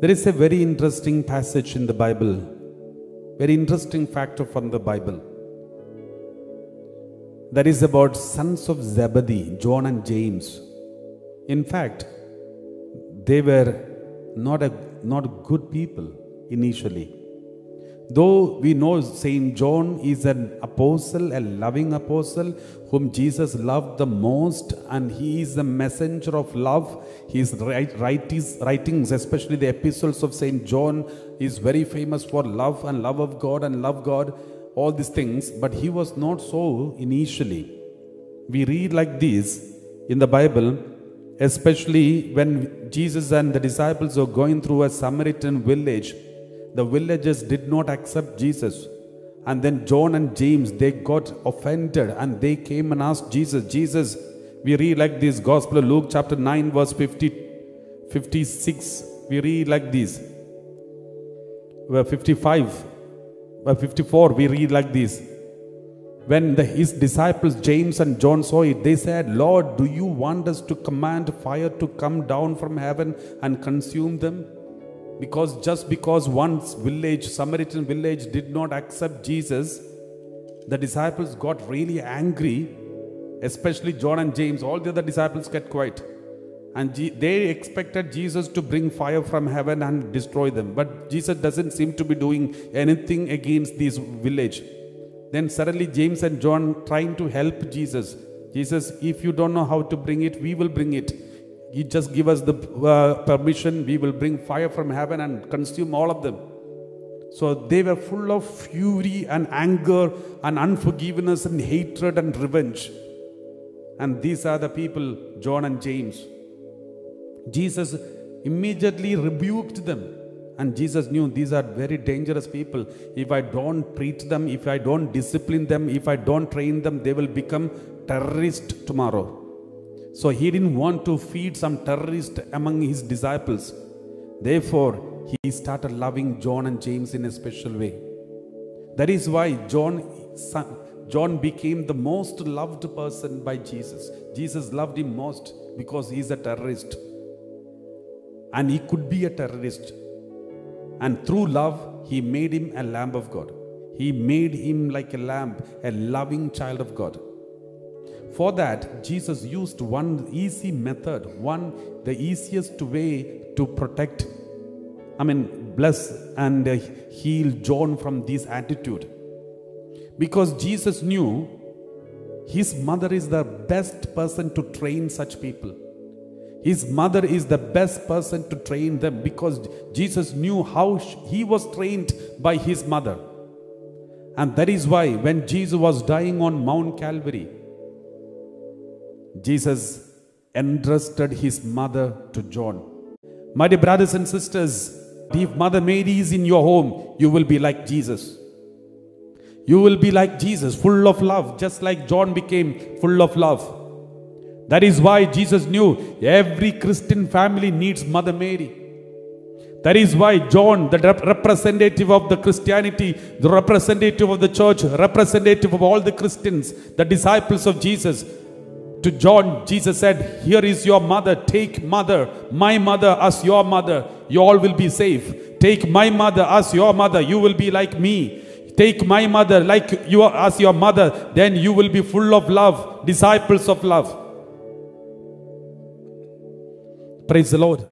There is a very interesting passage in the Bible, very interesting factor from the Bible. That is about sons of Zebedee, John and James. In fact, they were not good people initially. Though we know Saint John is an apostle, a loving apostle whom Jesus loved the most, and he is the messenger of love. His writings, especially the epistles of Saint John, is very famous for love and love of God and love God, all these things. But he was not so initially. We read like this in the Bible, especially when Jesus and the disciples were going through a Samaritan village. The villagers did not accept Jesus. And then John and James, they got offended and they came and asked Jesus, we read like this, Gospel of Luke chapter 9 verse 56, we read like this. 54, we read like this. When his disciples James and John saw it, they said, Lord, do you want us to command fire to come down from heaven and consume them? Just because one village, Samaritan village, did not accept Jesus, the disciples got really angry, especially John and James. All the other disciples kept quiet. And they expected Jesus to bring fire from heaven and destroy them. But Jesus doesn't seem to be doing anything against this village. Then suddenly James and John trying to help Jesus. Jesus, if you don't know how to bring it, we will bring it. You just give us the permission, we will bring fire from heaven and consume all of them. So they were full of fury and anger and unforgiveness and hatred and revenge. And these are the people, John and James. Jesus immediately rebuked them. And Jesus knew these are very dangerous people. If I don't treat them, if I don't discipline them, if I don't train them, they will become terrorists tomorrow. So he didn't want to feed some terrorist among his disciples. Therefore, he started loving John and James in a special way. That is why John became the most loved person by Jesus. Jesus loved him most because he is a terrorist. And he could be a terrorist. And through love, he made him a lamb of God. He made him like a lamb, a loving child of God. For that, Jesus used one easy method, the easiest way to bless and heal John from this attitude. Because Jesus knew his mother is the best person to train such people. His mother is the best person to train them, because Jesus knew how he was trained by his mother. And that is why when Jesus was dying on Mount Calvary, Jesus entrusted his mother to John. My dear brothers and sisters, if Mother Mary is in your home, you will be like Jesus. You will be like Jesus, full of love, just like John became full of love. That is why Jesus knew every Christian family needs Mother Mary. That is why John, the representative of the Christianity, the representative of the church, representative of all the Christians, the disciples of Jesus, to John, Jesus said, here is your mother. Take mother, my mother as your mother. You all will be safe. Take my mother as your mother. You will be like me. Take my mother like you are as your mother. Then you will be full of love, disciples of love. Praise the Lord.